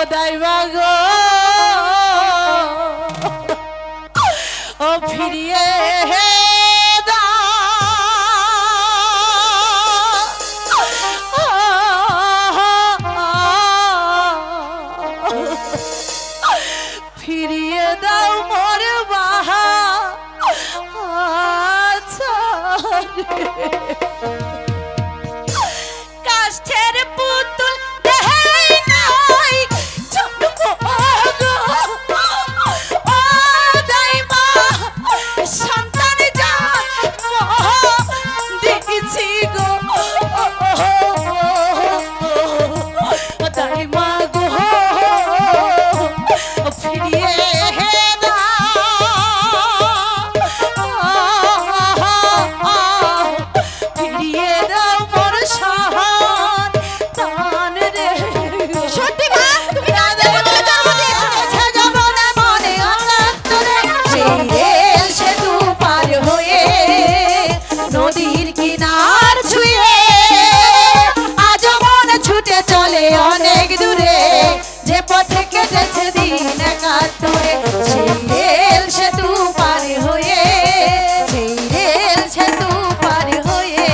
দাইবা গো ও ফিরিয়ে ফিরিয়ে দাও মোর বাহা কাষ্ঠের পুতুল দেখাই নাই সন্তান দেখেছি গো দাইমা গো ফিরিয়ে অনেক দূরে যে পথে কেটেছে দিন একাত্তরে সেই রেল সেতু পার হয়ে সেই রেল সেতু পার হয়ে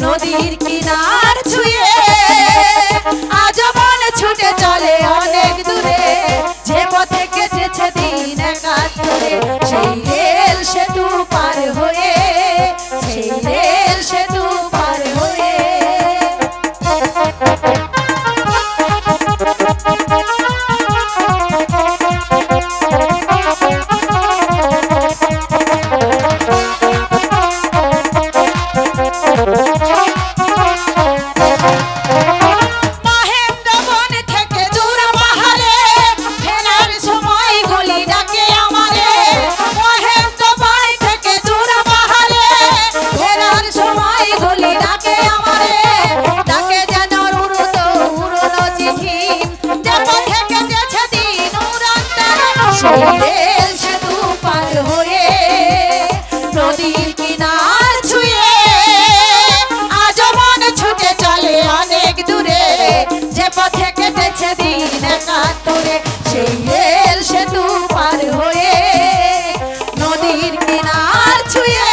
নদীর কিনার ছুঁয়ে আজীবন ছুটে চলে অনেক দূরে যে পথে কেটেছে দিন একাত্তরে সেই রেল সেতু পার হয়ে সেই রেল সেতু পার হয়ে রেল সেতু পার হয়ে নদীর কিনার ছুঁয়ে আজীবন ছুটে চলে অনেক দূরে যে পথে কেটেছে দিন একাত্তরে সেই রেল সেতু পার হয়ে নদীর কিনার ছুঁয়ে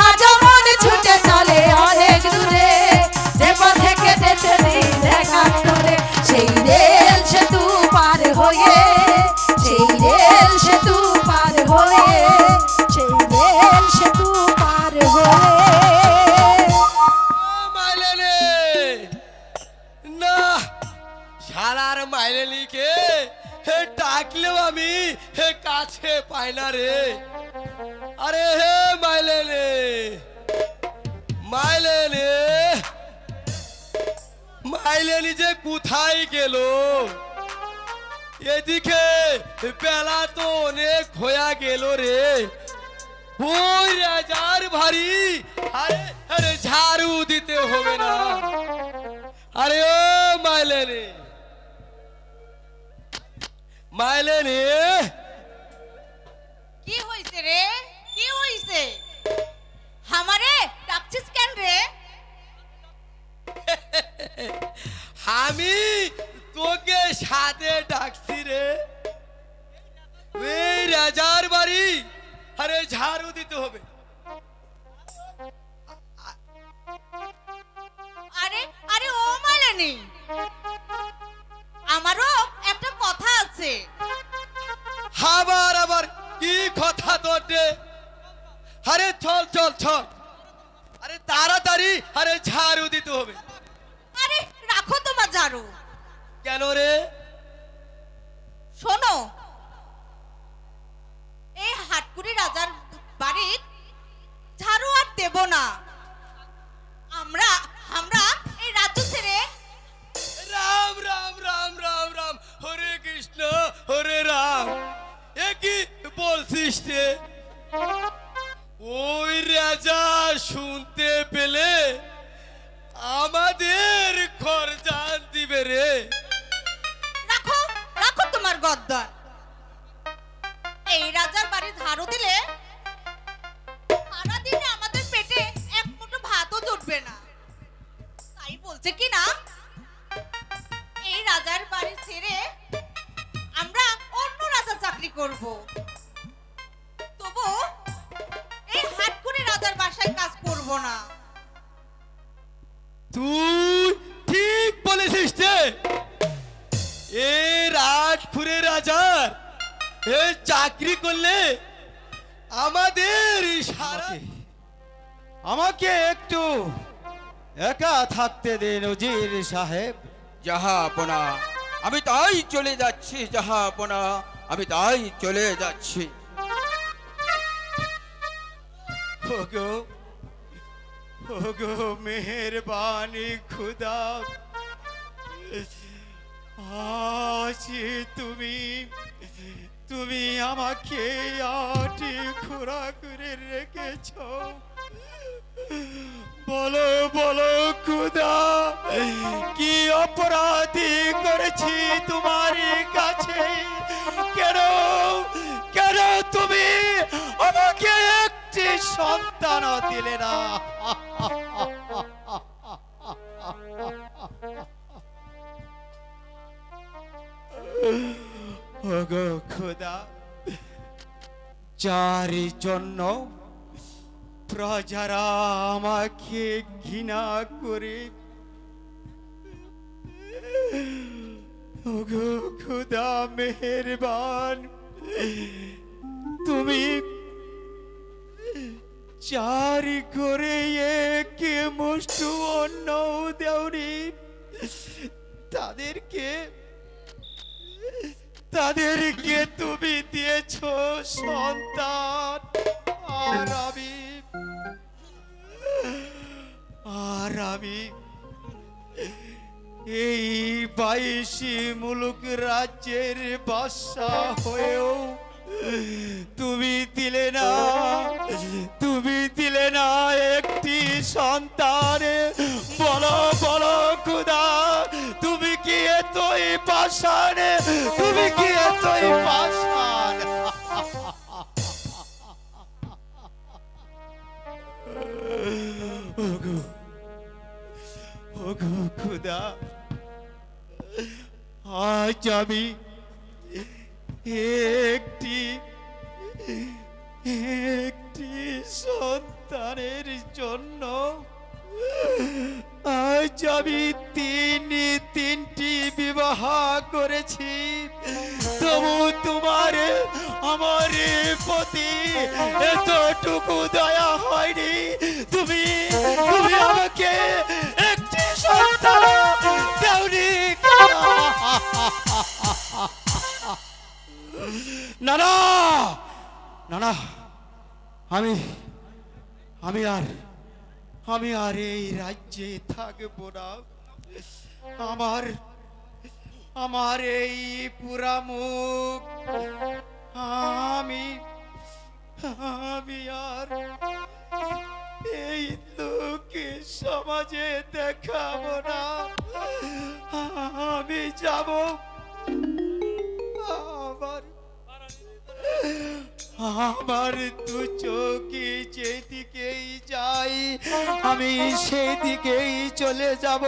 আজীবন ছুটে চলে অনেক দূরে যে পথে কেটেছে দিন একাত্তরে সেই রেল সেতু পার হয়ে সেই রেল সেতু পার হয়ে সেই রেল সেতু পার হয়ে মাইলেনি না শালার মাইলেনিকে হে ডাকলেও আমি হে কাছে পাই না রে আরে হে মাইলেনি মাইলেনি মাইলেনি যে কোথায় গেল এদিকে বেলা তো অনেক হয়ে গেল রে ওই রাজার ভারী আরে আরে ঝাড়ু দিতে হবে না আরে ও মাইলেনি মাইলেনি কি হইছে রে কি হইছে আমারে ডাকছিস কেন রে আমি তোকে সাথে ডাকছি রে এই রাজার বাড়ি আরে ঝাড়ু দিতে হবে আরে আরে ও মাইলেনি আমারও একটা কথা আছে আবার আবার কি কথা তোর রে আরে চল চল চল আরে তাড়াতাড়ি আরে ঝাড়ু দিতে হবে আরে রাখো তোমার ঝাড়ু কেন রে শোনো, এই হাটকুড়ি রাজার বাড়ির ঝাড়ু আর দেব না। আমরা আমরা এই রাজ্য ছেড়ে রাম রাম রাম রাম রাম, হরে কৃষ্ণ হরে রাম। এ কি বলছিস রে? ওই রাজা শুনতে পেলে আমাদের খরচান দিবে রে। রাখো রাখো তোমার গদ্দর। এই রাজার বাড়ি ঝাড়ু দিলে সারাদিনে আমাদের পেটে এক মুঠো ভাতও জুটবে না। তাই বলছে কি না, এই রাজার বাড়ি ছেড়ে আমরা অন্য রাজার চাকরি করব। তবু এই হাটকুড়ি রাজার বাসায় কাজ করব না। তুই ঠিক বলেছিস রে। এ রাজপুরে রাজার এ চাকরি করলে আমাদের সারা আমাকে একটু একা থাকতে দিন উজির সাহেব। জাহাপনা, আমি তাই চলে যাচ্ছি। জাহাপনা, আমি তাই চলে যাচ্ছি। ওগো ওগো মেহেরবানি খুদা, আজ তুমি তুমি আমাকে আটি খোরা করে রেখেছ। বলো বলো খুদা, কি অপরাধী করেছি তোমার কাছে? কেন কেন তুমি আমাকে একটি সন্তান দিলে না? ওগো খোদা, যার জন্য প্রজারা আমাকে ঘৃণা করে, ওগো খোদা মেহেরবান, তুমি চার করে এক মুষ্টি অন্ন দেওনি। তাদেরকে তুমি দিয়েছ সন্তান, আর আমি এই 22 মুলুক রাজ্যের বাদশা হয়েও তুমি দিলে না একটি সন্তান। বলো বলো খুদা, তুমি কি এতই পাষাণ? তুমি কি এতই পাষাণ? ওগো ওগো খুদা, আজ আমি একটি সন্তানের জন্য আজ আমি তিনটি বিবাহ করেছি। তবু তোমার আমার প্রতি এতটুকু দয়া হয়নি। তুমি আমাকে একটি সন্তান দাওনি। না না না না, আমি আর এই রাজ্যে থাকবো না। আমার এই পুরা মুখ আমি আর এই লোকে সমাজে দেখাবো না। আমি যাব আমার দু চোখে যেদিকেই যাই আমি সেই দিকেই চলে যাব।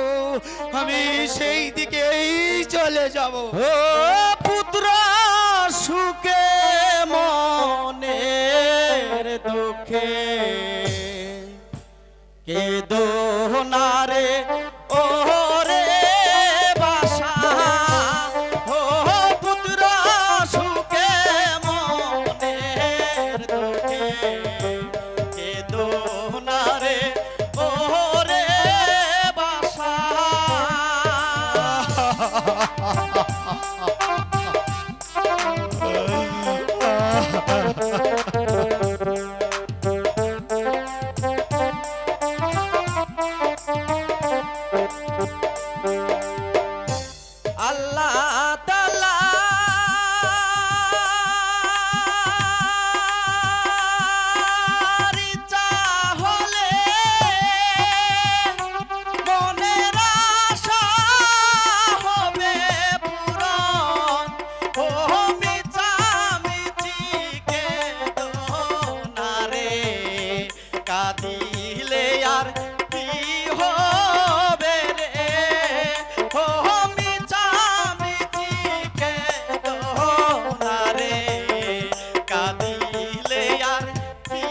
সেই দিকেই চলে যাব। ও পুত্র সুখে মনের দুঃখে কেদো না রে ও রে বাসা। ও পুত্র সুখে মনের দুঃখে কেদো না রে ও রে বাসা। আল্লাহ তাআলা ইচ্ছা হলে মনের আশা হবে পূরণ। ও মিছামিছি কেঁদো না রে, কাঁদিলে আর কি হবে রে। ও মিছামিছি কেঁদো না রে, কাঁদিলে আর কি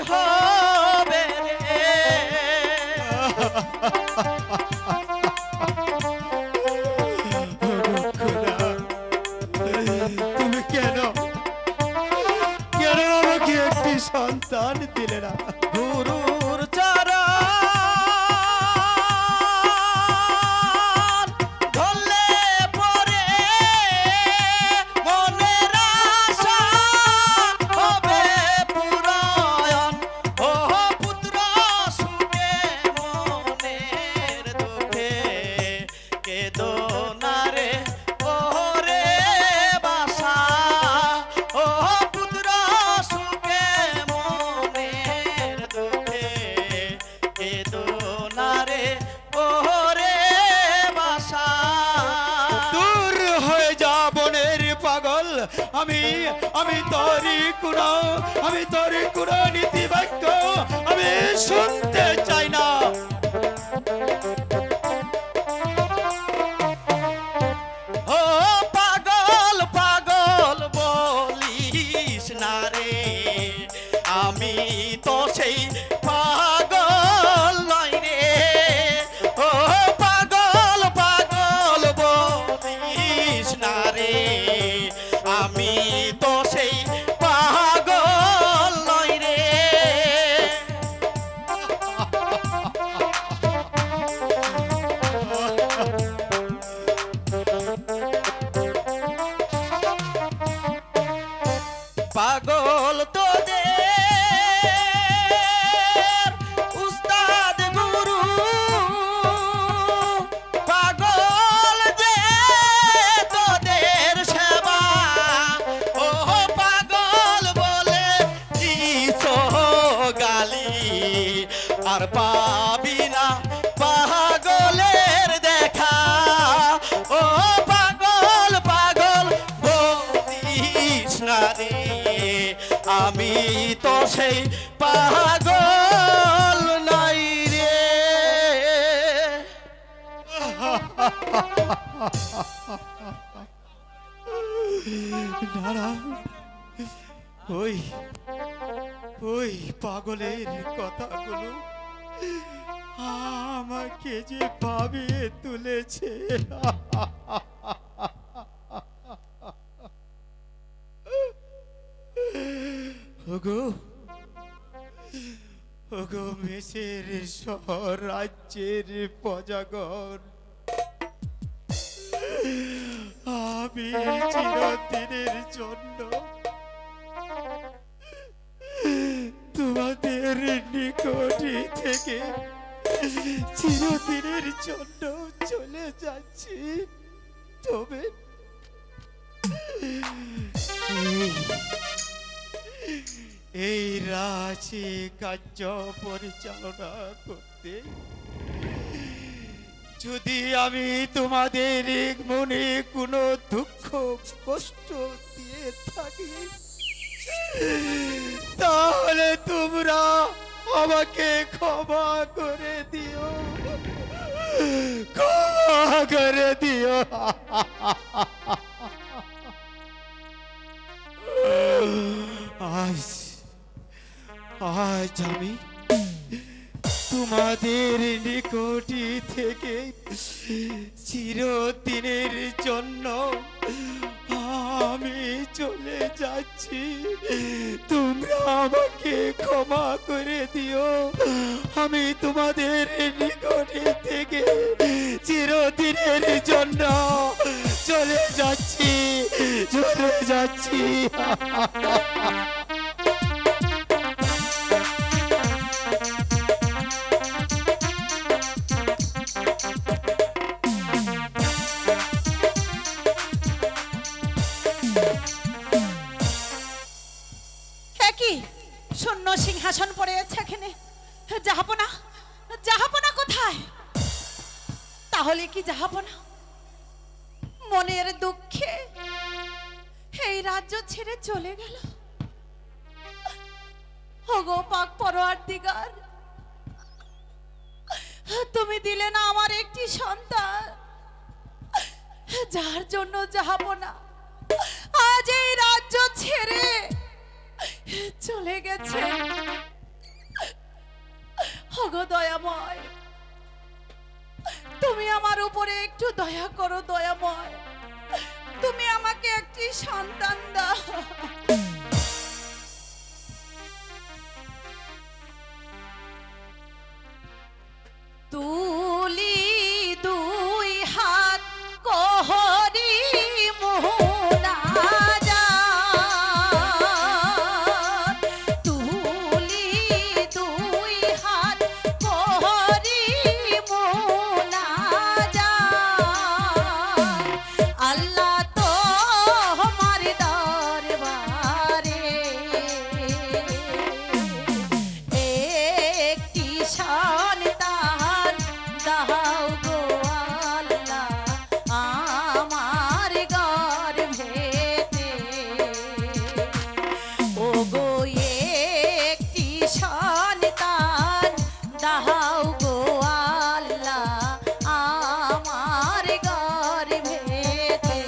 হবে রে। তুমি কেন কেন আমাকে একটি সন্তান দিলে না? গুরুর চরণ ধরলে পরে মনের আশা হবে পূরণ। ও পুত্র সুখে মনের দুঃখে কেঁদো না রে, ও রে বাসা। ও পুত্র সুখে মনের দুঃখে কেঁদো না রে, ও রে বাসা। দূর হয়ে যা বনের পাগল, আমি তোরই কোনো নীতি বাক্য আমি শুনতে চাই না। ও পাগল পাগল বলিস না রে, আমি তো সেই পাগল নই রে। ও পাগল পাগল বলিস না রে, আমি তো সেই পাগল নই রে। পাগল তোদের উস্তাদ গুরু, পাগল যে তোদের সেবা। ও পাগল বলে দিছ গালি, আর পাবি না পাগলের দেখা। ও পাগল পাগল বলিস না রে, আমি তো সেই পাগল নাই রে। না, ওই ওই পাগলের কথাগুলো আমাকে যে ভাবিয়ে তুলেছে। ওগো ওগো মেসের রাজ্যের প্রজাগণ, আমি চিরদিনের জন্য তোমাদের নিকটে থেকে চিরদিনের জন্য চলে যাচ্ছি। তবে এই রাজি কার্য পরিচালনা করতে যদি আমি তোমাদের মনে কোনো দুঃখ কষ্ট দিয়ে থাকি, তাহলে তোমরা আমাকে ক্ষমা করে দিও, ক্ষমা করে দিও। আজ আমি তোমাদের নিকটে থেকে চিরদিনের জন্য আমি চলে যাচ্ছি। তোমরা আমাকে ক্ষমা করে দিও। আমি তোমাদের নিকটে থেকে চিরদিনের জন্য চলে যাচ্ছি, চলে যাচ্ছি। কি যাবো না মনের দুঃখে এই রাজ্য ছেড়ে চলে গেল। ওগো পাক পরওয়ারদিগার, তুমি দিলে না আমার একটি সন্তান, যার জন্য যাবো না আজ এই রাজ্য ছেড়ে চলে গেছে। ওগো দয়াময়, তুমি আমার উপরে একটু দয়া করো দয়াময়, তুমি আমাকে একটি সন্তান দাও। তুলি দুই হাত কহরি মোনাজাত, তুলি দুই হাত কহরি মোনাজাত, আল্লাহ তো আমার দরবারে একটি সন্তান দাও গো আল্লাহ আমার গর্ভেতে। ও গো একটি সন্তান দাও গো আল্লাহ আমার গর্ভেতে।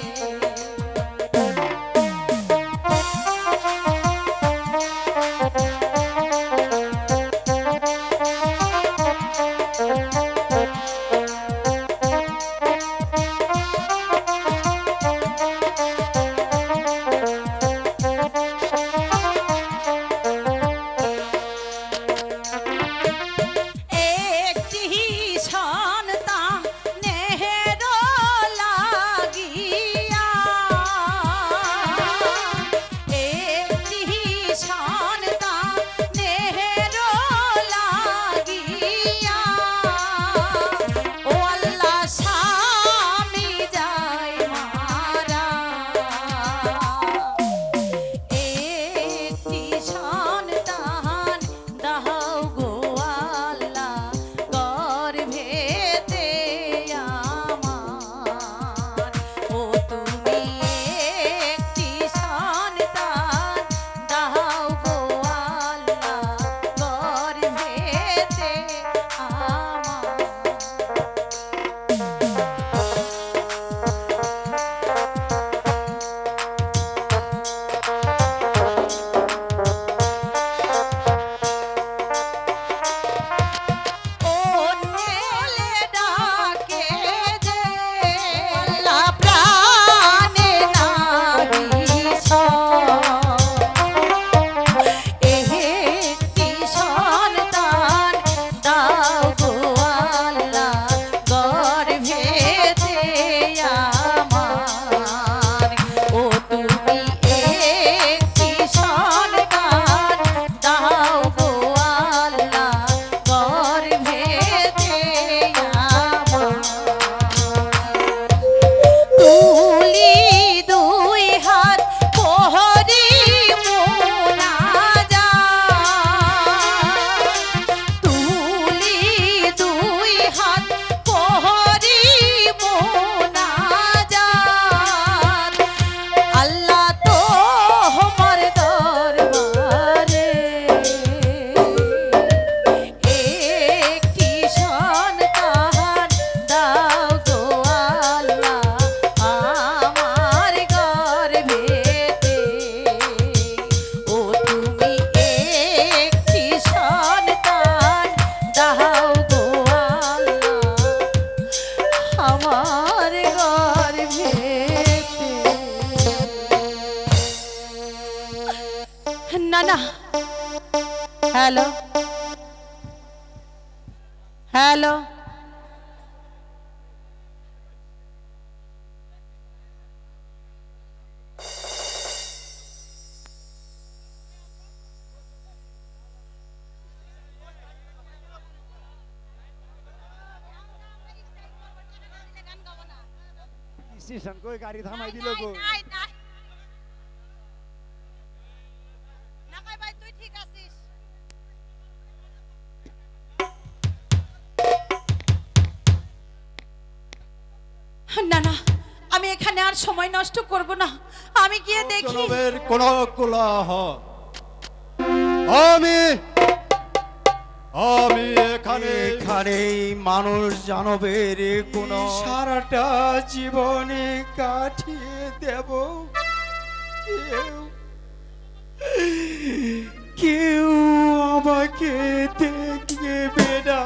একটি সন্তান নেহের লাগিয়া, একটি সন্তান নেহের লাগিয়া, ও আল্লাহ স্বামী যায় মারা, একটি সন্তান দাও গো আল্লাহ গর্ভেতে আমার। ও তুমি একটি সন্তান দাও গো আল্লাহ গর্ভেতে আমার। ও নেলে ডাকে যে আল্লাহ প্রাণে নাহি একটি সন্তান দাও গো আল্লাহ গর্ভেতে আমার। ও তুমি একটি সন্তান দাও গো আল্লাহ গর্ভেতে আমার। তুলি দুই হাত প্রহরী মোনাজাত, তুলি দুই হাত প্রহরী মোনাজাত, আল্লাহ তো আমার দরবারে একটি সন্তান দাও গো আল্লাহ আমার গর্ভেতে। ও তুমি একটি সন্তান দাও গো আল্লাহ আমার গর্ভেতে। না না, হ্যালো হ্যালো, স্টেশন কই গাড়ি থামাই দিল গো। তুই ঠিক আছিস? আর সময় নষ্ট করব না, আমি গিয়ে দেখি। জনমের কোন কোলাহ আমি এখানে মানুষ জানবের কোন সারাটা জীবনে কাটিয়ে দেব, কেউ আমাকে দেখবে না,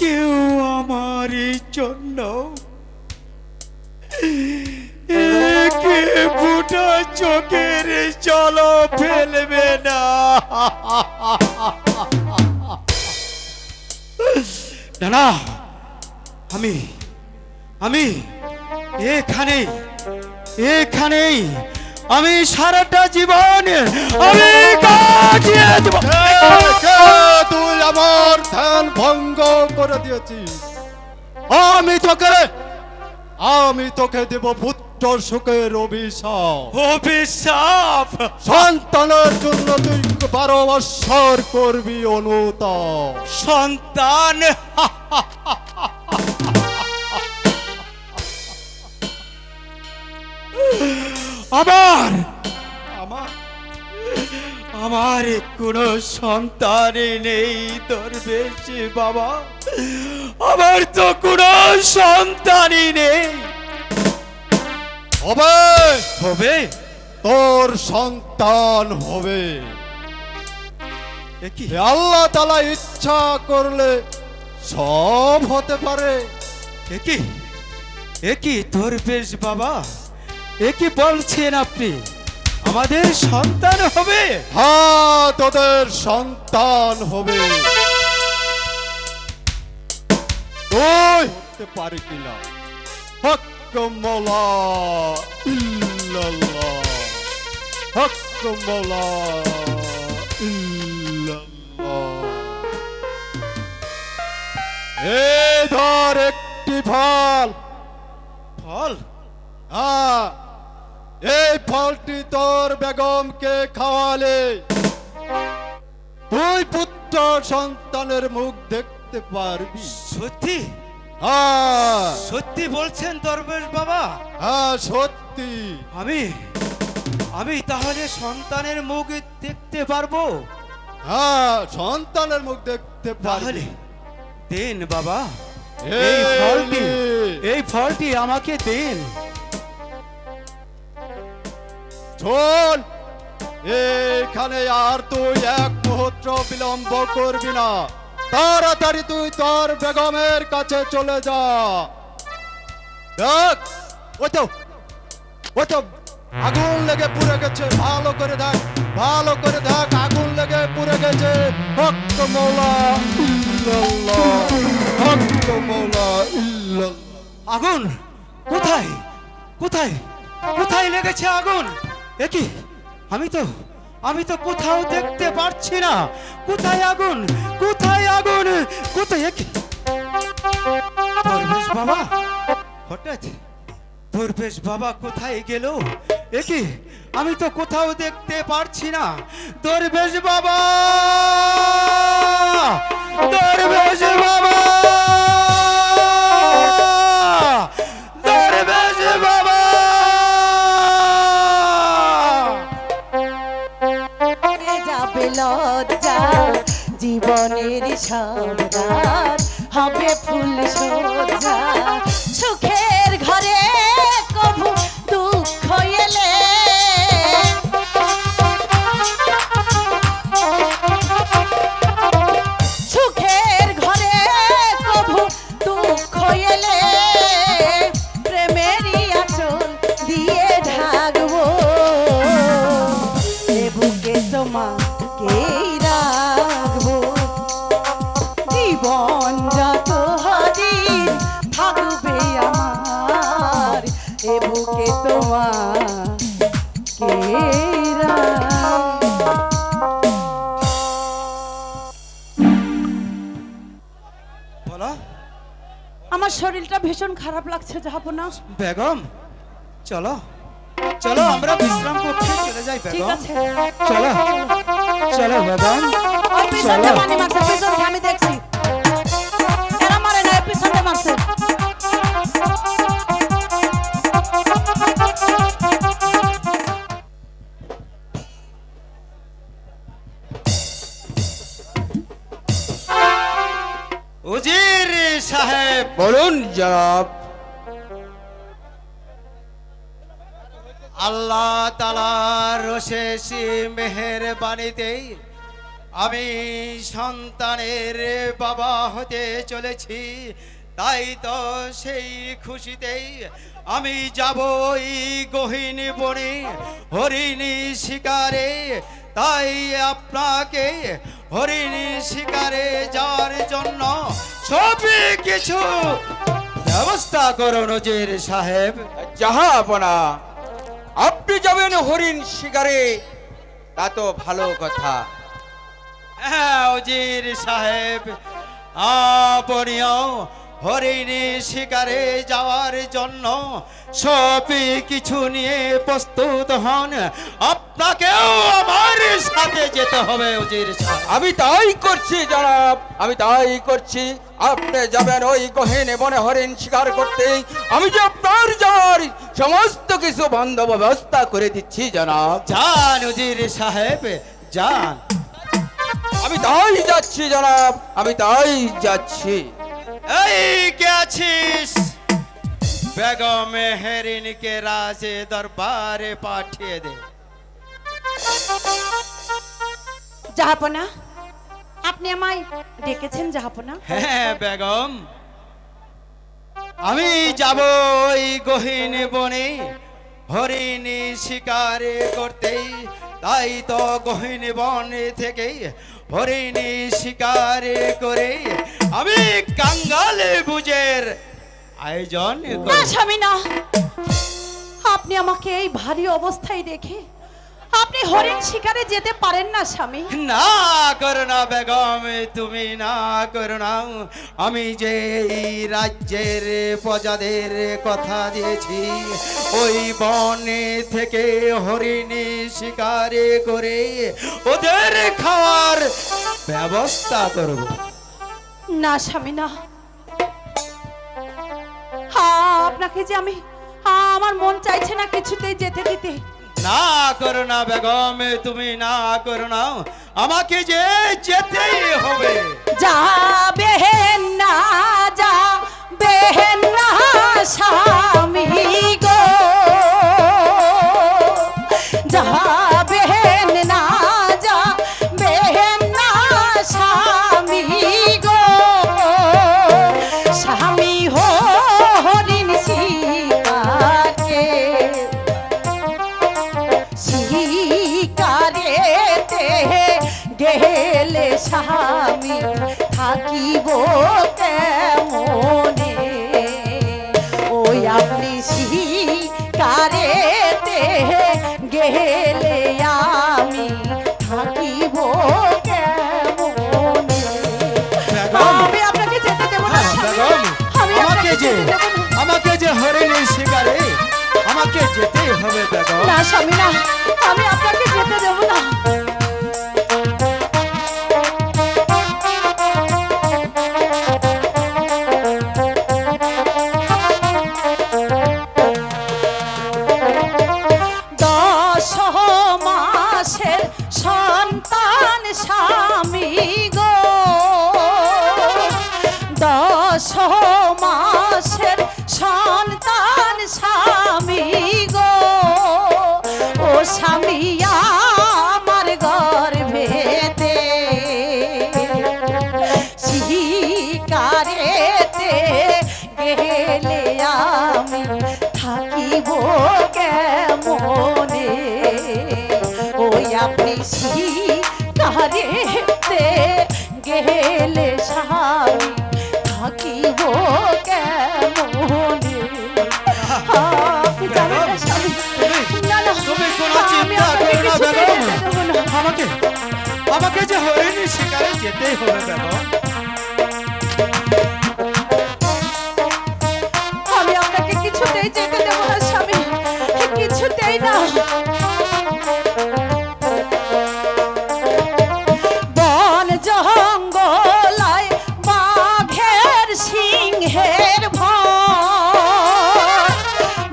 কেউ আমার জন্য একে ফুটা চোখের জল ফেলবে না। না, আমি এখানেই আমি সারাটা জীবন আমি কাটিয়ে দেব। তুই আমার ধ্যান ভঙ্গ করে দিয়েছিস। আমি তোকে দেব পুত্র সুখের অভিশাপ। সন্তানের জন্য তুই 12 বৎসর করবি অনুতাপ। সন্তান আমার কোনো সন্তানই নেই দরবেশ বাবা, আমার তো কোনো সন্তানই নেই। হবে তোর সন্তান হবে। আল্লাহ তাআলা ইচ্ছা করলে সব হতে পারে। একই দরবেশ বাবা, একই বলছেন আপনি আমাদের সন্তান হবে? হ্যাঁ, তোদের সন্তান হবে। তুই হতে পারি কিনা? হক মওলা ইল্লাল্লাহ, হক মওলা ইল্লাল্লাহ। এই ধর একটি ফল। হ্যাঁ, এই ফলটি তোর বেগমকে খাওয়ালে তুই পুত্র সন্তানের মুখ দেখতে পারবি। সত্যি? হ্যাঁ, সত্যি বলছেন দরবেশ বাবা? হ্যাঁ সত্যি। আমি তাহলে সন্তানের মুখ দেখতে পারবো? হ্যাঁ, সন্তানের মুখ দেখতে তাহলে পারবি। দেন বাবা, এই এই ফলটি আমাকে দেন। শোন, এখানে আর তুই এক মুহূর্ত বিলম্ব করবি না। তাড়াতাড়ি তুই তোর বেগমের কাছে চলে যা। দেখ, ওই তো আগুন লেগে পুড়ে গেছে। ভালো করে দেখ, আগুন লেগে পুড়ে গেছে। হক মওলা ইল্লাল্লাহ, হক মওলা ইল্লাল্লাহ। আগুন কোথায় কোথায় কোথায় লেগেছে আগুন? একই আমি তো কোথাও দেখতে পাচ্ছি না। কোথায় আগুন? কোথায় আগুন? কোথায়? একই দরবেশ বাবা, হঠাৎ দরবেশ বাবা কোথায় গেল? একই আমি তো কোথাও দেখতে পারছি না। দরবেশ বাবা, দরবেশ বাবা, দরবেশ বাবা। যাবে লজ্জা জীবনের সব রাত, হবে ফুল সজ্জা সুখের ঘরে কভু দুঃখ এলে। সুখের ঘরে কভু দুঃখ এলে প্রেমেরই আঁচল দিয়ে ঢাকবো। এ বুকে তোমাকেই রাখবো, জীবন যত দিন থাকবে আমার। এ বুকে তোমাকেই রাখবো। বলো, আমার শরীরটা ভীষণ খারাপ লাগছে, যাবো না? বেগম চলো চলো আমরা বিশ্রাম করতে চলে যাই। ঠিক বেগম আছে, চলো চলো বেগম ওই পিছনটা পানি মারছে, পিছনটা আমি দেখছি। এরা মারে না, উজির সাহেব, বলুন জনাব। আল্লাহ তাআলার অশেষ মেহেরবানিতে আমি সন্তানের বাবা হতে চলেছি। তাই তো সেই খুশিতেই আমি যাব এই গহীন বনে হরিণী শিকারে। তাই আপনাকে হরিণী শিকারে যাওয়ার জন্য সবই কিছু ব্যবস্থা করুন উজির সাহেব। জাহাপনা, আপনি যাবেন হরিণ শিকারে, তা তো ভালো কথা। হ্যাঁ উজির সাহেব, আপনিও হরিণী শিকারে যাওয়ার জন্য সবই কিছু নিয়ে প্রস্তুত হন। আপনাকেও আমার সাথে যেতে হবে উজির সাহেব। আমি তাই করছি জনাব, আমি তাই করছি। আপনি যাবেন ওই গহীন বনে হরিণ শিকার করতে, আমি যে আপনার যাওয়ার সমস্ত কিছু বন্দোবস্ত করে দিচ্ছি জনাব। যান উজির সাহেব, যান। আমি তাই যাচ্ছি জনাব, আমি তাই যাচ্ছি। এই কে আছিস? বেগম হেরিনকে রাজে দরবারে পাঠিয়ে দে। জাহাপনা, আপনি আমায় ডেকেছেন জাহাপনা? হ্যাঁ বেগম, আমি যাব ওই গহীন বনে হরিণী শিকারে করতে। তাই তো গহীন বনে থেকে হরিণী শিকারে করে আমি কাঙ্গাল বুঝের আয়োজন না করি। স্বামী না, আপনি আমাকে এই ভারী অবস্থায় রেখে আপনি হরিণ শিকারে যেতে পারেন না স্বামী। না করো না বেগম, তুমি না করো না। আমি যে এই রাজ্যের প্রজাদের কথা দিয়েছি, ওই বনে থেকে হরিণী শিকারে করে ওদের খাওয়ার ব্যবস্থা করব। না স্বামী না, আপনাকে যে আমি আমার মন চাইছে না কিছুতেই যেতে দিতে। না করো না বেগম, তুমি না করো না, আমাকে যে যেতেই হবে। যাবে না, যাবে না স্বামী গো, যাবে না, যাবে না স্বামী গো, স্বামী হরিণ শিকারে শিকারেতে গেলে স্বামী থাকিব কেমনে? ওই আপনি শিকারেতে গেলে আমি থাকিব কেমনে? আমি আপনাকে যেতে দেব না স্বামী, বেগম, আমি আপনাকে যেতে দেব না। আমাকে যে হরিণী শিকারে আমাকে যেতেই হবে বেগম। না স্বামী না, আমি আপনাকে যেতে দেব না। মাসের সন্তান স্বামী গো, 10 মাসের সন্তান স্বামী গো, ও স্বামী আমার গর্ভেতে শিকারেতে গেলে আমি থাকিব কেমনে? ওই আপনি শিকারেতে গেলে স্বামী থাকিব কেমনে? আপনি জানেন না স্বামী, না না, তুমি কোনো আমি চিন্তা আপনাকে করো না কিছুতেই বেগম। যেতে দেব না। আমাকে যে হরিণী শিকারে যেতেই হবে বেগম। আমি আপনাকে কিছুতেই যেতে দেব না স্বামী, কিছুতেই না। বন জঙ্গলায় বাঘের সিংহের ভয়,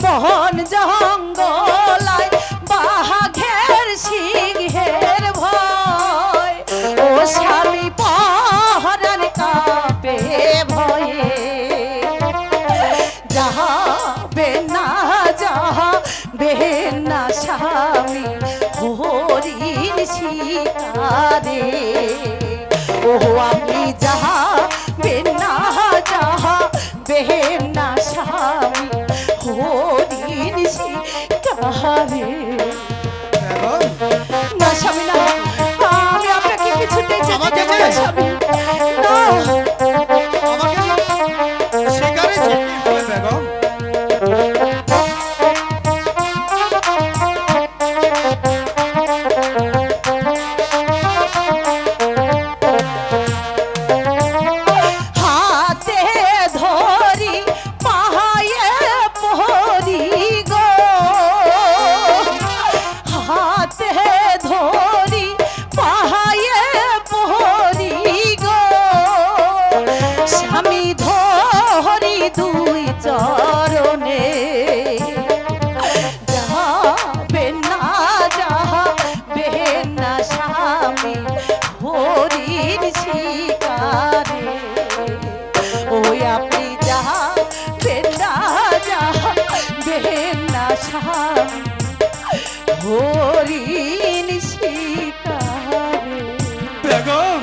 বন জঙ্গলায় বাঘের সিংহের ভয়, ও স্বামী পহরান আপনি যাহা বেনা যাহা বেনা স্বামী হরিণ শিকারে। না স্বামী না, আমি আপনাকে কিছুতেই যেতে আমাকে দেব না যে- স্বামী, না। আমাকে শিকারে যেতে হবে বেগম। হাতে ধরি পাহায়ে পহরি গো, হাতে ধরি পাহায়ে পহরি গো, স্বামী ধরি দুই চরণে যাবে না যাবে না স্বামী হরিণ শিকারে। ওই আপনি যাবেন না যাবেন না স্বামী হরিণ শিকারে। বেগম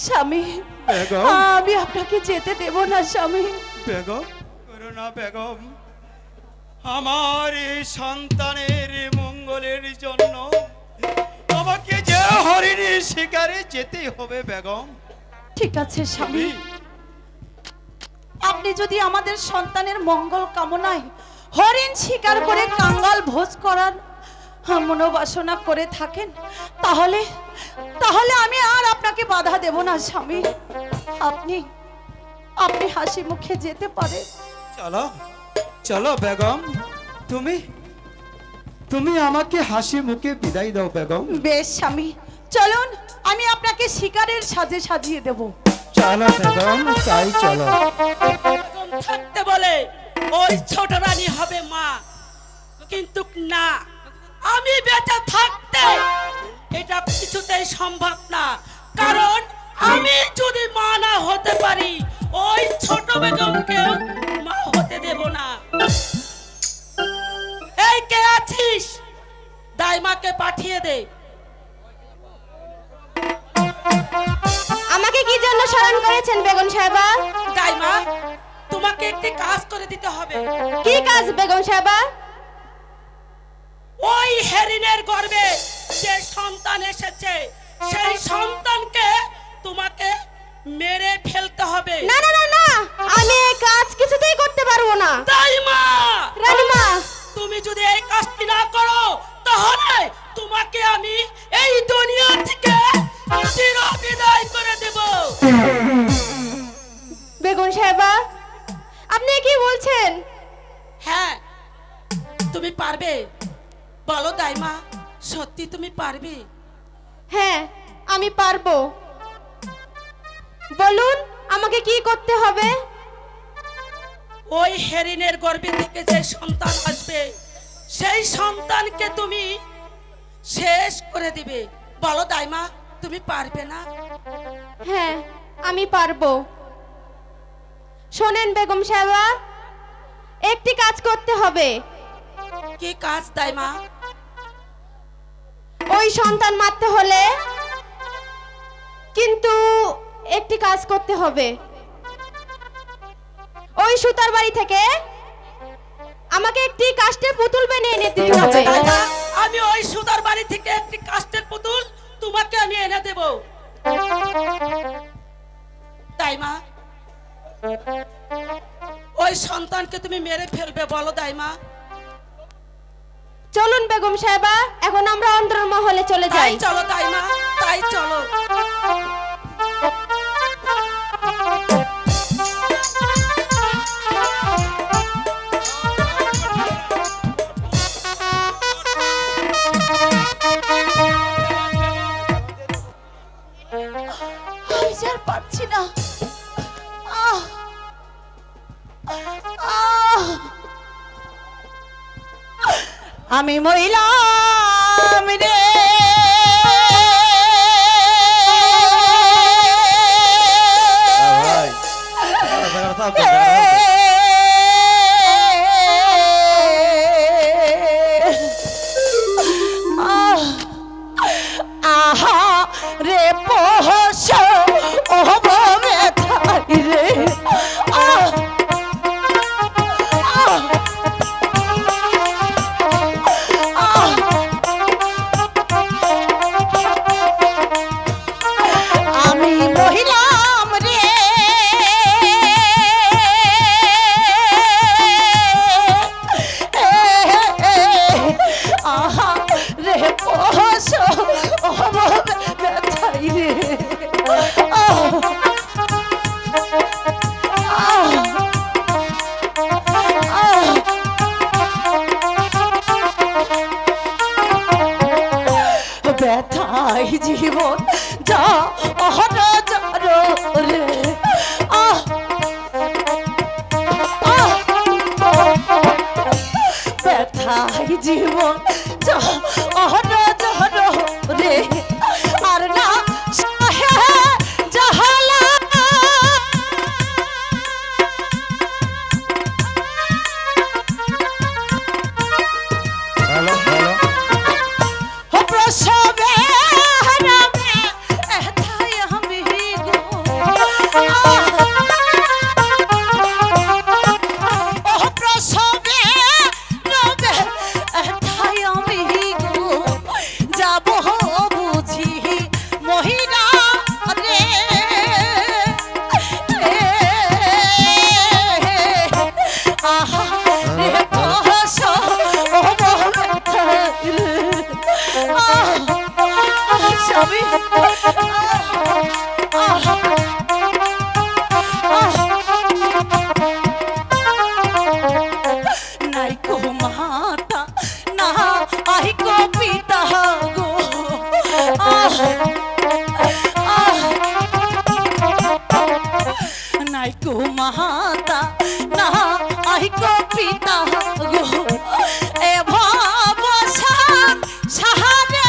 স্বামী বেগম। আমি আপনাকে যেতে দেব না স্বামী। বেগম করুণা বেগম, আমার এই সন্তানের মঙ্গলের জন্য আমাকে যে হরিণের শিকারে যেতে হবে বেগম। ঠিক আছে স্বামী, আপনি যদি আমাদের সন্তানের মঙ্গল কামনায় হরিণ শিকার করে কাঙ্গাল ভোজ করার মনোবাসনা করে থাকেন, তাহলে তাহলে আমি আর আপনাকে বাধা দেব না স্বামী। আপনি আপনি হাসি মুখে যেতে পারেন। চলো চলো বেগম, তুমি তুমি আমাকে হাসি মুখে বিদায় দাও বেগম। বেশ স্বামী, চলুন আমি আপনাকে শিকারের সাজে সাজিয়ে দেব। চলো বেগম, তাই চলো। বেগম থাকতে বলে ওই ছোট রানী হবে মা, কিন্তু না, আমি বেঁচে থাকতে এটা কিছুতেই সম্ভব না। কারণ আমি যদি মা না হতে পারি, ওই ছোট বেগমকে মা হতে দেব না। এই কে আছিস, দাইমাকে পাঠিয়ে দে। আমাকে কি জন্য স্মরণ করেছেন বেগম সাহেবা? দাইমা, তোমাকে একটি কাজ করে দিতে হবে। কি কাজ বেগম সাহেবা? ওই হেরিনের গর্ভে যে সন্তান এসেছে, সেই সন্তানকে তোমাকে মেরে ফেলতে হবে। না না না না, আমি এই কাজ কিছুতেই করতে পারবো না। দাইমা, রানীমা, তুমি যদি এই কাজটি না করো, তাহলে তোমাকে আমি এই দুনিয়া থেকে চির বিদায় করে দেব। বেগম সাহেবা, আপনি কি বলছেন? হ্যাঁ, তুমি পারবে? বলো দাইমা, সত্যি তুমি পারবে? হ্যাঁ, আমি পারবো। বলুন আমাকে কি করতে হবে? ওই হেরিনের গর্ভে থেকে যে সন্তান আসবে, সেই সন্তানকে তুমি শেষ করে দিবে। বলো দাইমা, তুমি পারবে না? হ্যাঁ, আমি পারবো। শোনেন বেগম সাহেবা, একটি কাজ করতে হবে। কি কাজ দাইমা? ওই সন্তান মারতে হলে কিন্তু একটি কাজ করতে হবে। ওই সুতার বাড়ি থেকে আমাকে একটি কাষ্ঠের পুতুল বানিয়ে এনে দিতে ঠিক আছে হবে। দাইমা, আমি ওই সুতার বাড়ি থেকে একটি কাষ্ঠের পুতুল তোমাকে আমি এনে দেব। দাইমা, ওই সন্তানকে তুমি মেরে ফেলবে, বলো দাইমা? চলুন বেগম সাহেবা, এখন আমরা অন্তর্মহলে চলে তাই যাই। চলো দাইমা, তাই চলো। আমি যে আর পারছি না। আহ! আহ! আমি মহিলাম রে, আহা রে পোষ কোথায় জীবন যা অহর রে আহ ব্যথায় জীবন যা অহর রে আর না সহে জাহালা হ্যালো হ্যালো প্রসবে রামে এথাই আমি গো ও প্রসবে রামে এথাই আমি গো যাব বুঝি মহিলা রে আহা রে পহস ও স্বামী নাই কো মাতা না আই কো পিতা গো নাই কো মাতা না আই কো পিতা গো এ ভবসান সাহারে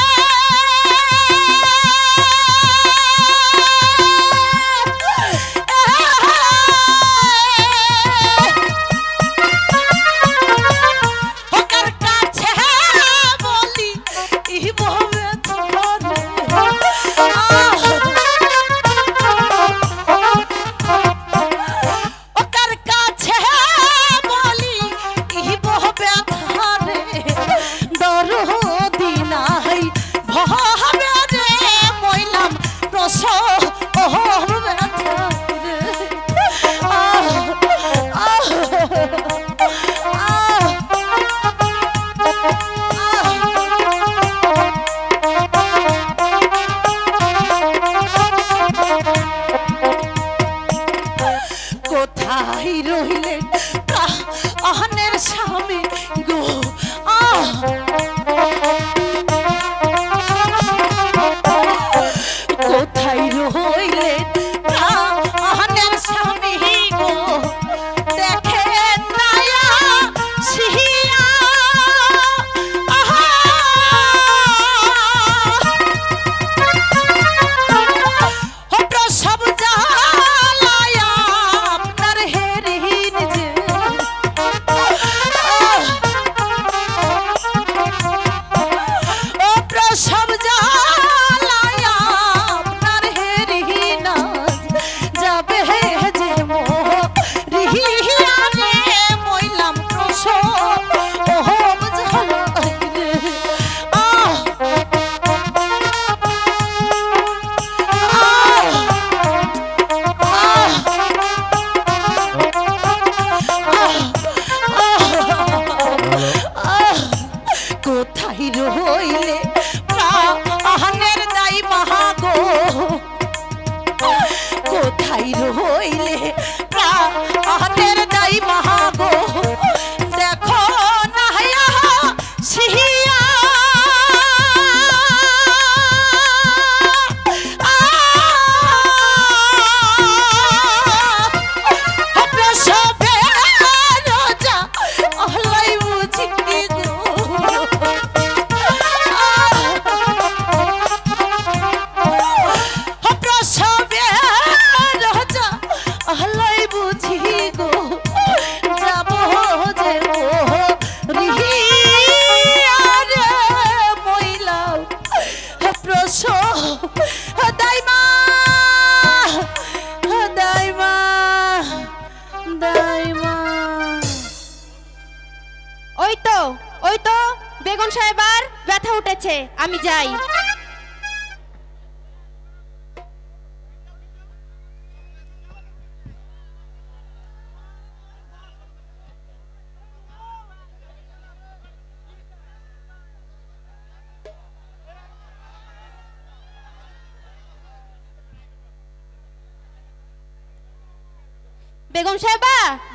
কোথায় রইলেন আহনের স্বামী গো কোথায় রইলেন আহনের স্বামী গো দেখে নায়া সিহিয়া সব জ্বালায়া আপনার হেরিন যে ও প্রসব জ্বালায়া আপনার হেরিন যাবে যে মো রিহিয়ানে মইলাম প্রসব ওহম জ্বালাই রে কোথায় রইলে আহনের দাই মাহাগো কোথায় রইলে আহনের দাই মাহাগো দেখো না সিহিয়া প্রসবে রাজা আহলাই বুঝি গো প্রসবে রাজা আহলাই বুঝি গো যাব যে রিহিয়ারে মইলা প্রসব দাইমা দাইমা দাইমা ওই তো বেগম সাহেবার ব্যথা উঠেছে আমি যাই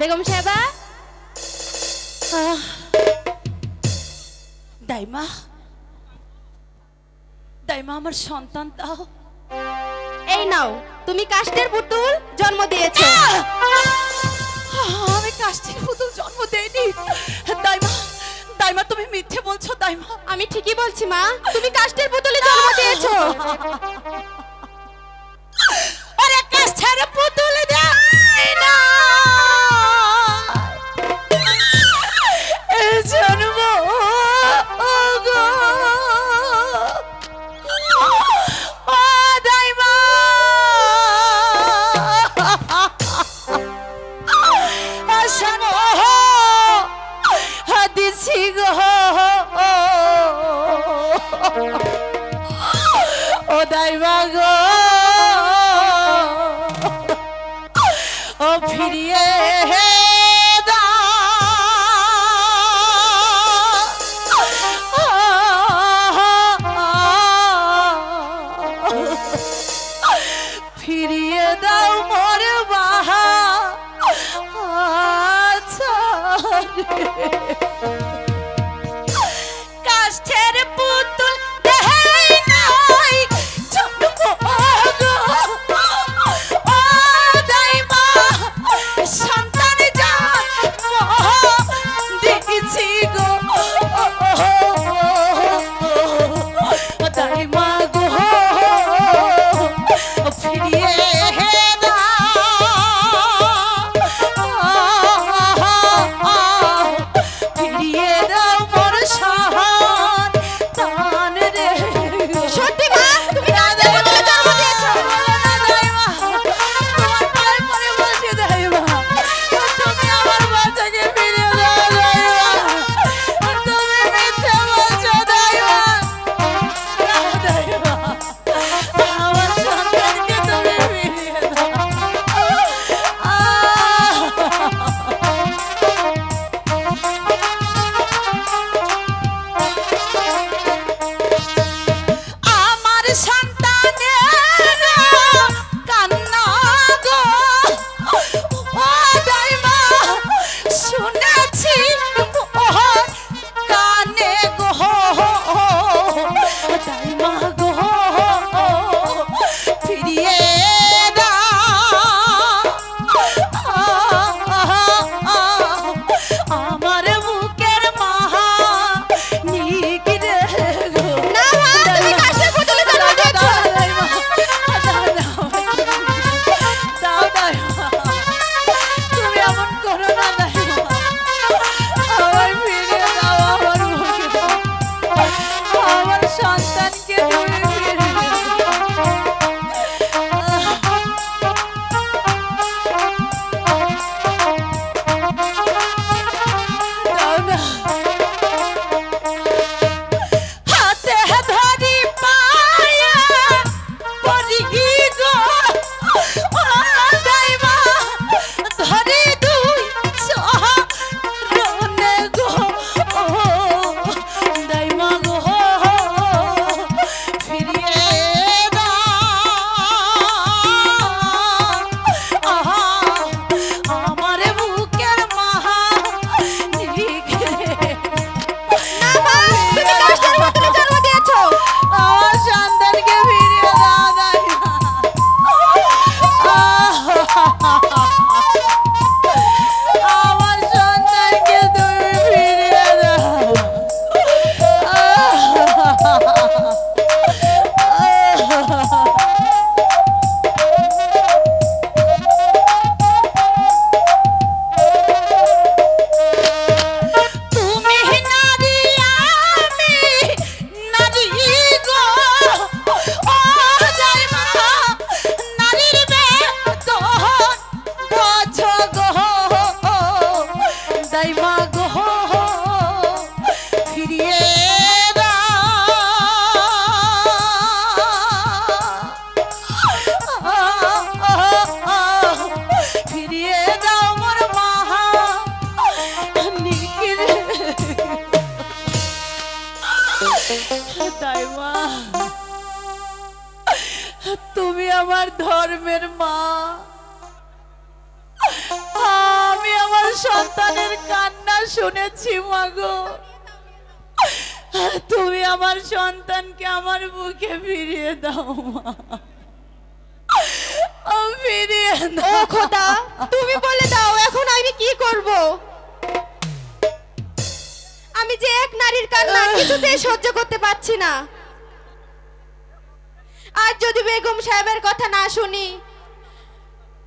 বেগম সাহেবা দাইমা দাইমা আমার সন্তান দাও। এই নাও, তুমি কাষ্ঠের পুতুল জন্ম দিয়েছো। আমি কাষ্ঠের পুতুল জন্ম দেইনি। দাইমা, দাইমা তুমি মিথ্যে বলছো দাইমা। আমি ঠিকই বলছি মা, তুমি কাষ্ঠের পুতুলে জন্ম দিয়েছো। আরে কাষ্ঠের পুতুল দেই না, এ জন্ম ওগো ও দাইমা, আশানো দিছি গো ও দাইমা গো, ও ফিরিয়ে ফিরিয়ে দাও মোর বাহা। কাষ্ঠের পুতুল দেই নাই জন্ম গো ও দাইমা, সন্তান জন্ম দিয়েছি গো দাইমা গো, ফিরিয়ে ফিরিয়ে দাও মোর সন্তান রে। সত্যি মা, তুমি কাষ্ঠের পুতুলে জন্ম দিয়েছো। দাইমা, তোমার পায়ে পড়ে বলছি দাইমা, তুমি আমার বাচ্চাকে ফিরিয়ে দাও দাইমা, তুমি মিথ্যে বলছো দাইমা। দাইমা, আমার সন্তানকে তুমি ফিরিয়ে দাও। আমার সন্তানের কান্না গো ও দাইমা, শুনেছি মোর কানে গো দাইমা গো, ফিরিয়ে আমার বুকের মাহা নিগিরে গো। না মা, তুমি কাষ্ঠের পুতুলে জন্ম দিয়েছো। তুমি এমন করো না দাইমা, আমার ফিরিয়ে দাও, আমার বুকে দাও, আমার সন্তানকে তুমি ফিরিয়ে দাও। দাও না। হাতে ধরি পায়ে পড়ি গো ও দাইমা, ধরি দুই চরণে গো ও দাইমা গো, ফিরিয়ে দাও আমার বুকের মাহা নিগে। না মা, তুমি কাষ্ঠের পুতুলে জন্ম দিয়েছো। আমার সন্তানকে ফিরিয়ে দাও দাইমা। আমার সন্তানকে তুমি ফিরিয়ে দাও। তুমি নারী আমি নারী গো ও দাইমা, নারীর বেদন বোঝো গো দাইমা গো, ফিরিয়ে দাও, ফিরিয়ে দাও মোর মাহা নিগিরে। দাইমা, তুমি আমার ধর্মের মা, আমি আমার সন্তানের কান্না শুনেছি মাগো, তুমি আমার সন্তানকে আমার বুকে ফিরিয়ে দাও মা, ফিরিয়ে ও দাও। খোদা, তুমি বলে দাও এখন আমি কি করব? আমি যে এক নারীর কান্না কিছুতেই সহ্য করতে পারছি না। আর যদি বেগম সাহেবের কথা না শুনি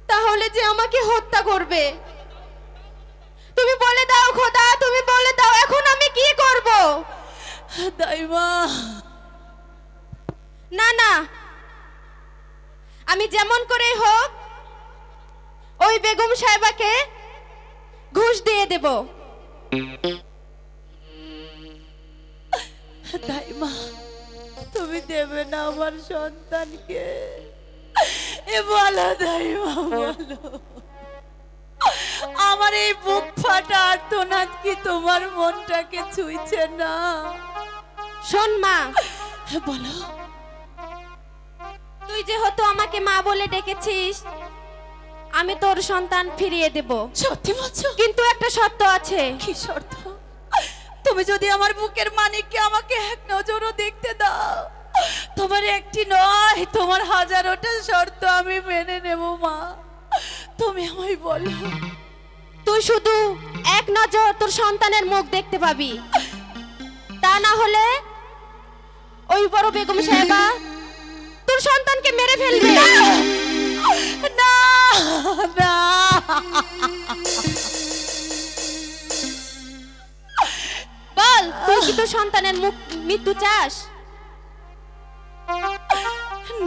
তাহলে যে আমাকে হত্যা করবে। তুমি বলে দাও খোদা, তুমি বলে দাও এখন আমি কি করব? দাইমা, না না, আমি যেমন করে হোক ওই বেগম সাহেবাকে ঘুষ দিয়ে দেব। দাইমা, তুমি দেবে না আমার সন্তানকে? এ বলো দাইমা, বলো। আমার এই বুক ফাটা আর্তনাদ কি তোমার মনটাকে ছুঁইছে না? শোন মা, বলো। তুই যেহেতু আমাকে মা বলে ডেকেছিস, আমি তোর সন্তান ফিরিয়ে দেব। সত্যি বলছো? কিন্তু একটা শর্ত আছে। কি শর্ত? তুমি যদি আমার বুকের মানিককে আমাকে এক নজরও দেখতে দাও, তোমার একটি নয় তোমার হাজারোটা শর্ত আমি মেনে নেব মা। তুমি আমায় বলো। তুই শুধু এক নজর তোর সন্তানের মুখ দেখতে পাবি, তা না হলে ওই বড় বেগম সাহেবা তোর সন্তানকে মেরে ফেলবে। না না, বল, তুই কি তোর সন্তানের মৃত্যু চাস?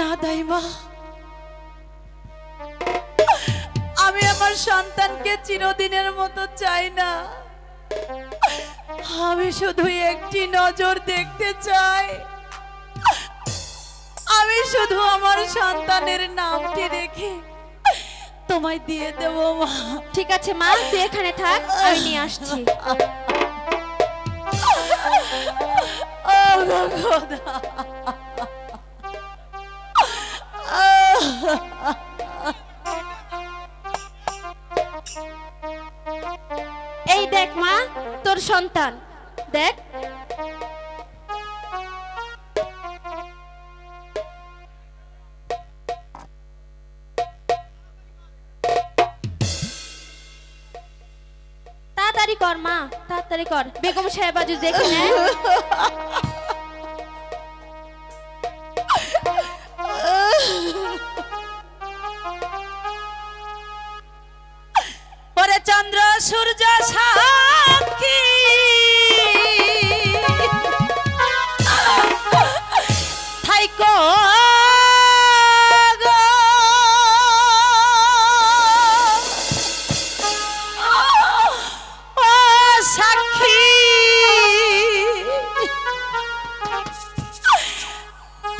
না দাইমা, আমি আমার সন্তানকে চিরদিনের মতো চাই না। আমি শুধু একটি নজর দেখতে চাই। আমি শুধু আমার সন্তানের নামটি রেখে তোমায় দিয়ে দেব মা। ঠিক আছে মা, তুই এখানে থাক, আমি নিয়ে আসছি। ও গো খোদা, এই দেখ মা, তোর সন্তান দেখ। তাড়াতাড়ি কর মা, তাড়াতাড়ি কর, বেগম সাহেবা যদি দেখে নেয়। ওরে চন্দ্র সূর্য সাক্ষী, থাইকো গো, ও সাক্ষী,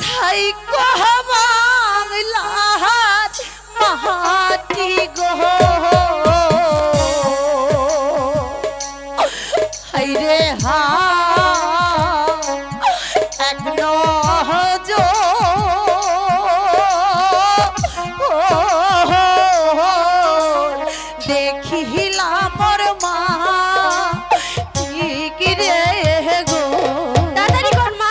থাইকো বাংলার মাটি গো। হাইরে হা এক নজর দেখিলাম মোর মা কি রে গো। তাড়াতাড়ি কর মা।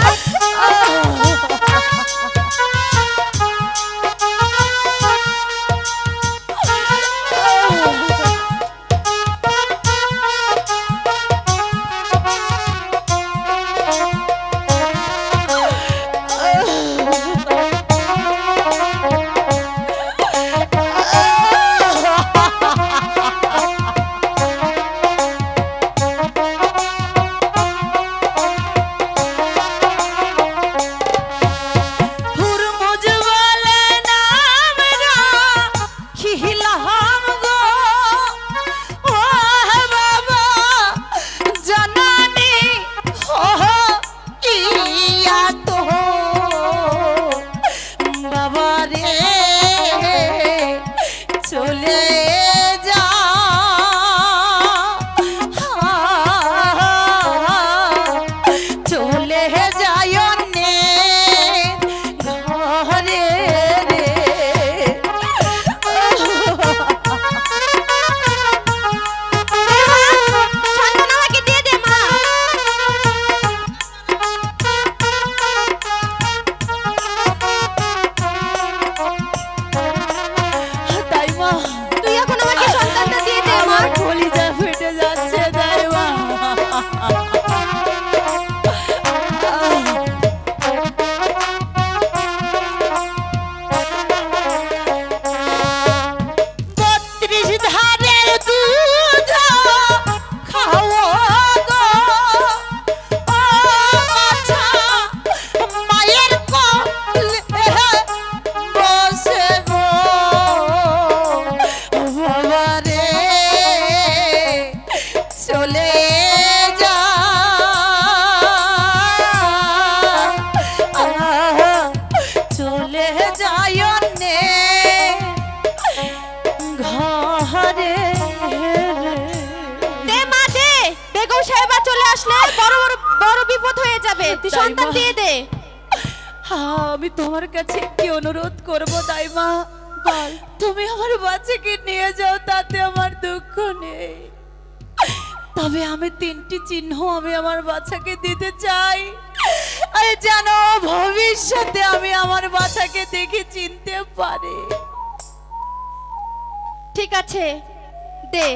বিপদ হয়ে যাবে, তুই তাই সন্তান মা। দিয়ে দে। আমি তোমার কাছে কি অনুরোধ করব দাইমা, বল। তুমি আমার বাচ্চাকে নিয়ে যাও, তাতে আমার দুঃখ নেই। তবে আমি 3টি চিহ্ন আমি আমার বাচ্চাকে দিতে চাই, আর যেন ভবিষ্যতে আমি আমার বাচ্চাকে দেখে চিনতে পারি। ঠিক আছে, দে।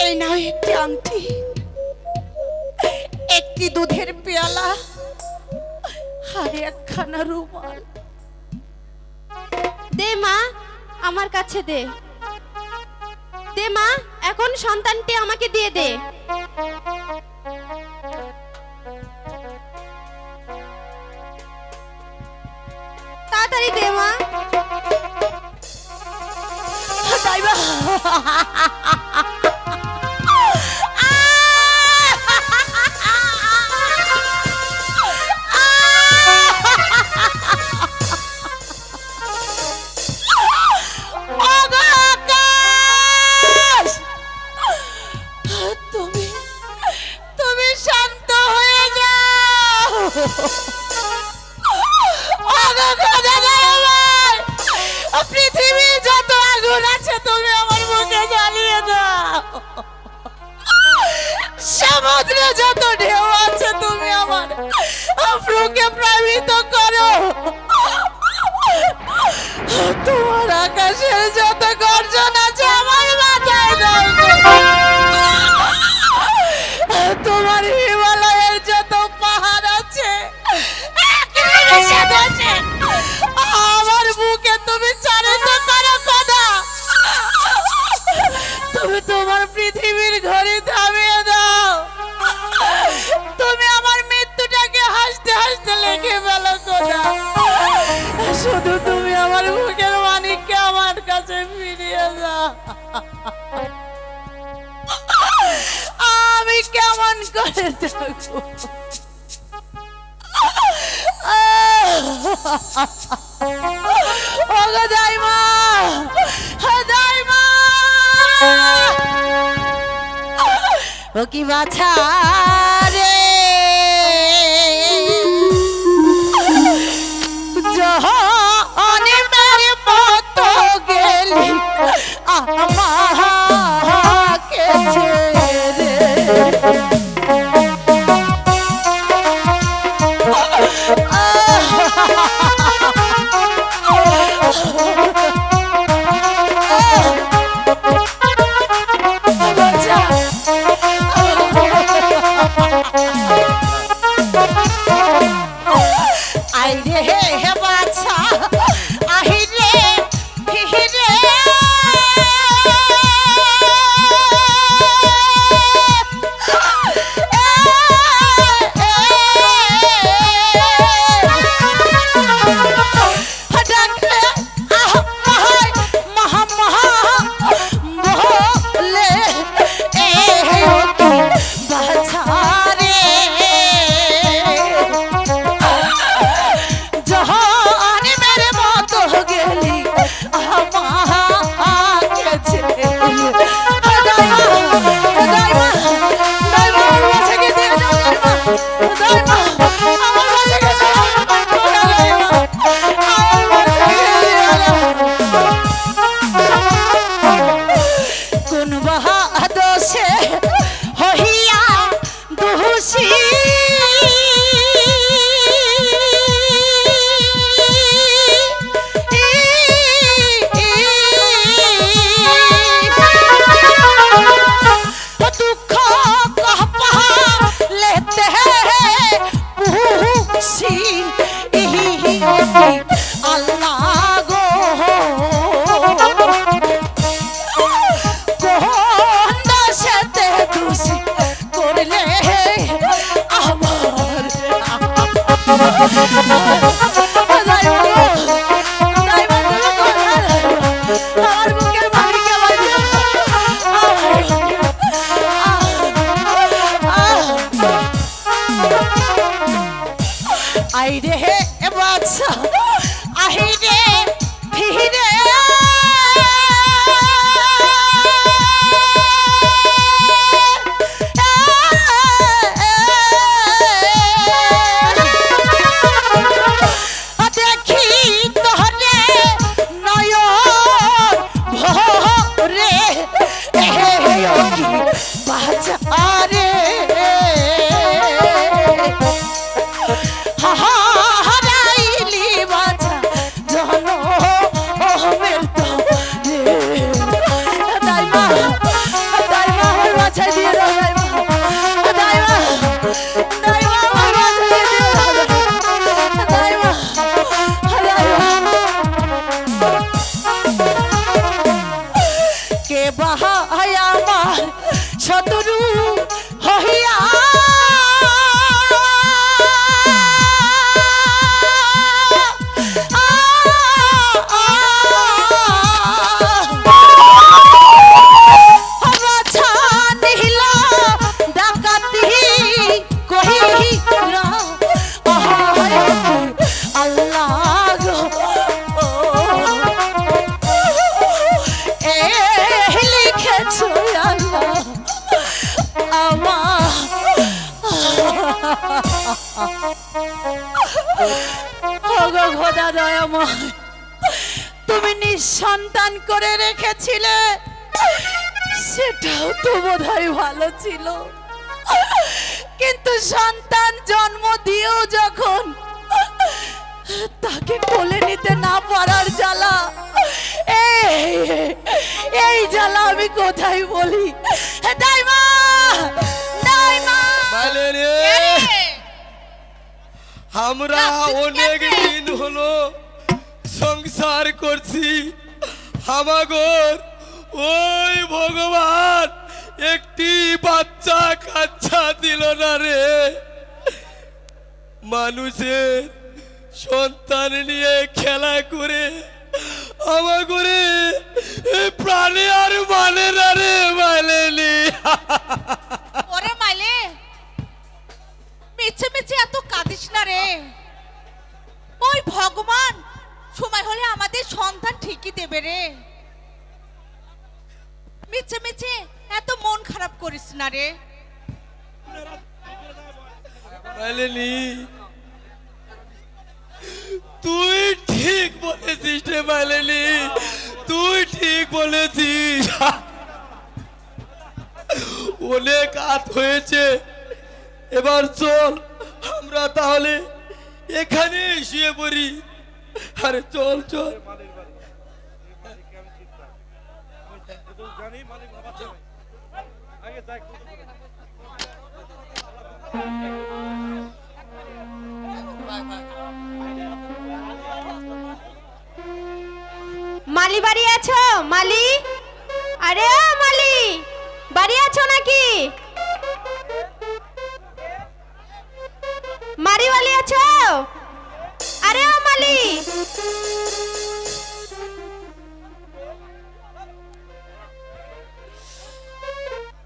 এই নাও একটি আংটি, একটি দুধের পেয়ালা, আর একখানা রুমাল। দে মা, আমার কাছে দে। দে মা, এখন সন্তানটি আমাকে দিয়ে দে। তাড়াতাড়ি দে মা। দাইমা, তুমি শান্ত হয়ে যাও। পৃথিবীর যত আগুন আছে তুমি আমার মুখে জ্বালিয়ে দাও, সমুদ্রে যত ঢেউ আছে তুমি আমার আফ্রুকে প্লাবিত করো, তোমার আকাশের যত গর্জন আছে আমার মাথায় দাও, তোমার হিমালয়ের যত পাহাড় আছে আমার বুকে তুমি চালিত করো খোদা, তুমি তোমার পৃথিবীর ঘড়ি থামিয়ে দাও, তুমি আমার মৃত্যুটাকে হাসতে হাসতে লিখে ফেলো খোদা, শুধু তুমি আমার বুকের মানিককে আমার কাছে ফিরিয়ে দাও। আমি কেমন করে থাকবো? ওগো দাইমা, দাইমা, ও কি বাছা রে, জহনে মেরে মতো গেলি আমাকে ছেড়ে। বাহায় আমার শত্রু হইয়া খোদা দয়াময়, তুমি নিঃসন্তান করে রেখেছিলে, সেটাও তো বোধহয় ভালো ছিল, কিন্তু সন্তান জন্ম দিয়েও যখন তাকে কোলে নিতে না পারার জ্বালা, এই জ্বালা আমি কোথায় বলি। দাইমা দাইমা, আমরা অনেক দিন হলো সংসার করছি, আমাগর ওই ভগবান একটি বাচ্চা কাচ্চা দিল না রে। মানুষের সন্তান নিয়ে খেলা করে আমাগরে প্রাণে আর মানে না রে মাইলেনি। ওরে মাইলে, মিছে মিছে এত কাঁদিস না রে। ওই ভগবান সময় হলে আমাদের সন্তান ঠিকই দেবে রে। মিছে মিছে এত মন খারাপ করিস না রে। মাইলেনি, তুই ঠিক বলেছিস রে মাইলেনি, তুই ঠিক বলেছিস। অনেক রাত হয়েছে, এবার চল আমরা তাহলে এখানে শুয়ে পড়ি। আরে চল চল। মালি বাড়ি আছো? মালি, আরে ও মালি, বাড়ি আছো নাকি? মারি বাড়ি আছো? আরে ও মালি,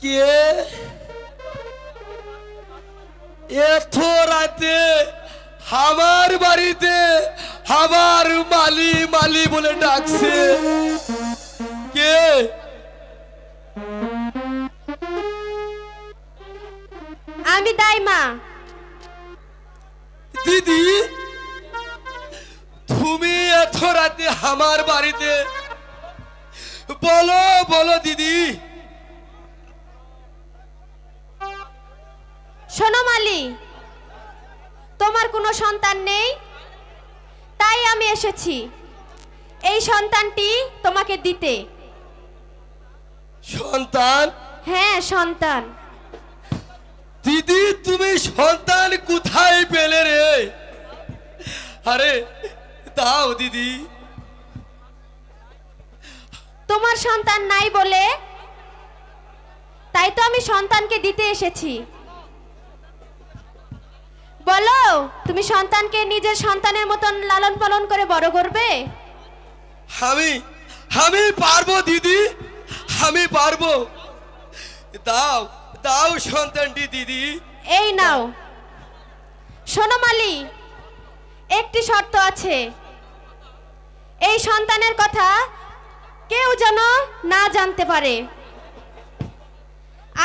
কে এত রাতে আমার বাড়িতে আমার মালি মালি বলে ডাকছে? কে? আমি দাইমা। দিদি, তুমি এত রাতে আমার বাড়িতে? বলো বলো দিদি। শোনো মালি, তোমার কোনো সন্তান নেই, তাই আমি এসেছি এই সন্তানটি তোমাকে দিতে। সন্তান? হ্যাঁ, সন্তান। দিদি, তুমি সন্তান কোথায় পেলে রে? আরে দাও দিদি। তোমার সন্তান নাই বলে তাই তো আমি সন্তানকে দিতে এসেছি। বলো, তুমি সন্তানকে নিজের সন্তানের মতন লালন পালন করে বড় করবে? আমি পারবো দিদি, আমি পারবো। দাও দাও সন্তানটি দিদি। এই নাও। শোনো মালি, একটি শর্ত আছে, এই সন্তানের কথা কেউ যেন না জানতে পারে।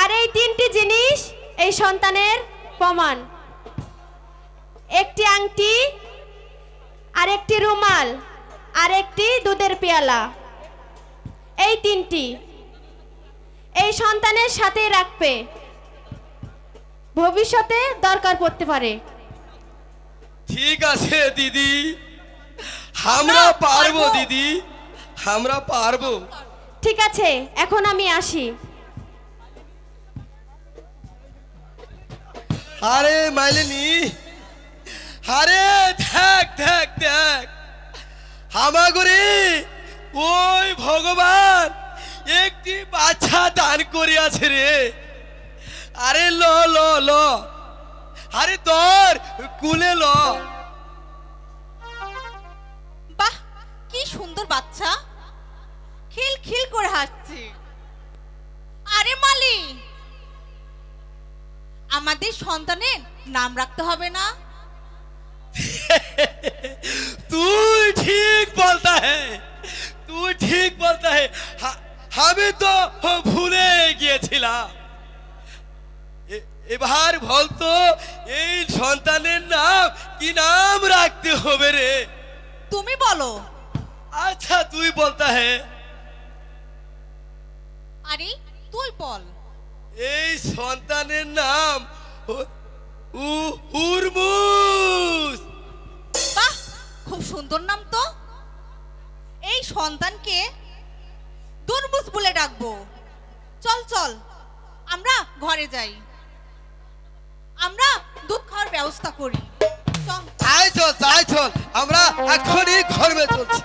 আর এই তিনটি জিনিস এই সন্তানের প্রমাণ: একটি আংটি, আর একটি রুমাল, আর একটি দুধের পেয়ালা। এই তিনটি এই সন্তানের সাথে রাখবে, ভবিষ্যতে দরকার পড়তে পারে। ঠিক আছে দিদি, আমরা পারবো দিদি, আমরা পারবো। ঠিক আছে, এখন আমি আসি। আরে মাইলেনি, আরে দেখ দেখ দেখ, আমাগরে ওই ভগবান একটি আচ্ছা দান করিয়াছে রে। আরে ল ল ল, আরে তোর কুলে ল। বাহ, কি সুন্দর বাচ্চা, খিল খিল করে হাসছে। আরে মালি, আমাদের সন্তানের নাম রাখতে হবে না? তুই ঠিক বলতা है, তুই ঠিক বলতা है। আমি তো ভুলে গিয়েছিলাম। এবার বলতো এই সন্তানের নাম কি নাম রাখতে হবে রে? তুমি বলো। আচ্ছা তুই বলতা है। আরে তুই বল। এই সন্তানের নাম উরমুস। বাহ, খুব সুন্দর নাম তো। এই সন্তানকে দুরমুস বলে ডাকবো। চল চল, আমরা ঘরে যাই, আমরা দুধ খাওয়ার ব্যবস্থা করি। চল। আয় চল আয় চল, আমরা এখনই ঘরে চলছি।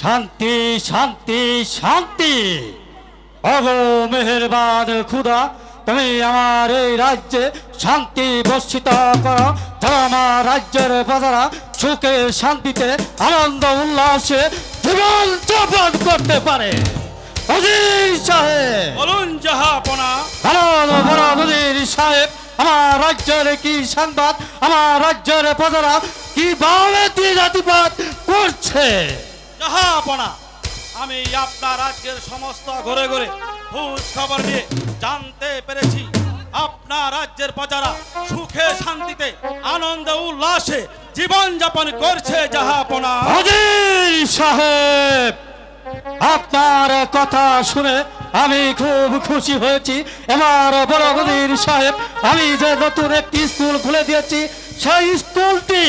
শান্তি শান্তি শান্তি। ওগো মেহেরবান খুদা, তুমি আমার এই রাজ্যে শান্তি বর্ষিত করো, যারা আমার রাজ্যের প্রজারা সুখে শান্তিতে আনন্দ উল্লাসে জীবন যাপন করতে পারে। ওজির সাহেব বলুন জাহাপনা। বলো বলো ওজির সাহেব, আমার রাজ্যের কি সংবাদ? আমার রাজ্যের প্রজারা কিভাবে জাতিপাত করছে? জাহাপনা, আমি আপনার রাজ্যের সমস্ত ঘরে ঘরে খোঁজ খবর নিয়ে জানতে পেরেছি আপনার রাজ্যের প্রজারা সুখে শান্তিতে আনন্দ উল্লাসে জীবন যাপন করছে জাহাপনা। ওজির সাহেব, আপনার কথা শুনে আমি খুব খুশি হয়েছি। এবার বড় ওজির সাহেব, আমি যে নতুন একটি স্কুল খুলে দিয়েছি, সেই স্কুলটি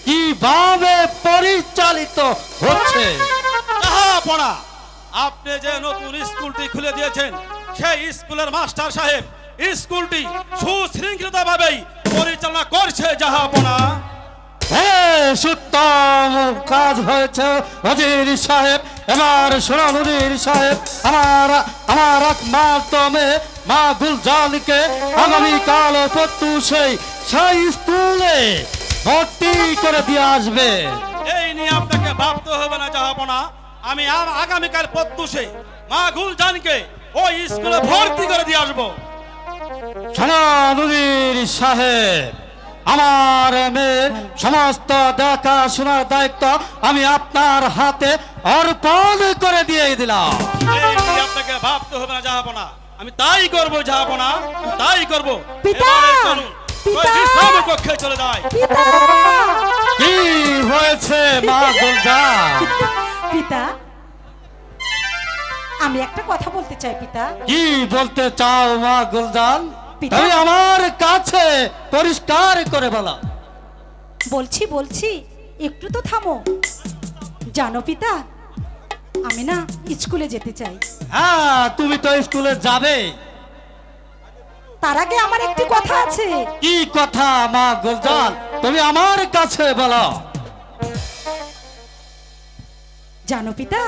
কিভাবে পরিচালিত হচ্ছে? জাহাপনা, আপনি যে নতুন স্কুলটি খুলে দিয়েছেন, সেই স্কুলের মাস্টার সাহেব স্কুলটি সুশৃঙ্খলভাবেই পরিচালনা করছে জাহাপনা। উত্তম কাজ হয়েছে ওজির সাহেব। এবার শোনো ওজির সাহেব, আমার একমাত্র মেয়ে মা গুলজানকে আগামীকাল প্রত্যুষেই সেই স্কুলে ভর্তি করে দিয়ে আসবে। এই নিয়ে আপনাকে ভাবতে হবে না জাহাপনা, আমি আগামীকাল প্রত্যুষে মা গুলজানকে ওই স্কুলে ভর্তি করে দিয়ে আসবো। শোনো ওজির সাহেব, আমার মেয়ের সমস্ত দেখাশোনার দায়িত্ব আমি আপনার হাতে অর্পণ করে দিয়ে দিলাম। এই নিয়ে আপনাকে ভাবতে হবে না জাহাপনা, আমি তাই করবো জাহাপনা, তাই করবো। পিতা! এবারে চলুন, পিতা! বিশ্রাম কক্ষে চলে যাই। কি হয়েছে মা গুলজান? পিতা, আমি একটা কথা বলতে চাই পিতা। কি বলতে চাও মা গুলজান? পিতা! তুমি আমার কাছে পরিষ্কার করে বলো। বলছি বলছি, একটু তো থামো। জানো পিতা, আমি না স্কুলে যেতে চাই। হ্যাঁ, তুমি তো স্কুলে যাবে। তার আগে আমার একটি কথা আছে। কি কথা মা গুলজান? তুমি আমার কাছে বলো। জানো পিতা,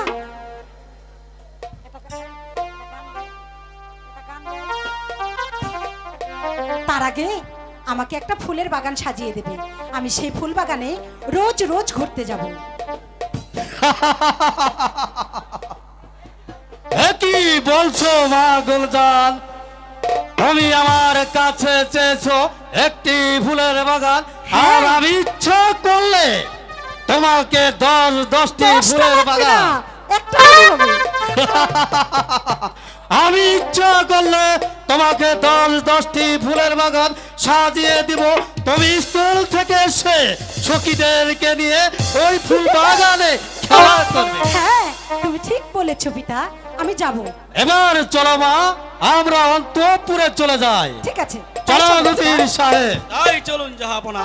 তার আগে আমাকে একটা ফুলের বাগান সাজিয়ে দেবে। আমি সেই ফুল বাগানে রোজ রোজ ঘুরতে যাব। কি বলছো মা গুলজান? তুমি আমার কাছে চেয়েছো একটি ফুলের বাগান, আর আমি ইচ্ছা করলে তোমাকে 10টি ফুলের বাগান, আমি ইচ্ছা করলে তোমাকে 10টি ফুলের বাগান সাজিয়ে দিব। তুমি স্কুল থেকে এসে সখীদেরকে নিয়ে ওই ফুল বাগানে খেলা করবে। হ্যাঁ, তুমি ঠিক বলেছো পিতা, আমি যাব। এবার চলো মা, আমরা অন্তঃপুরে চলে যাই। ঠিক আছে, চলো ওজির সাহেব। তাই চলুন জাহাপনা।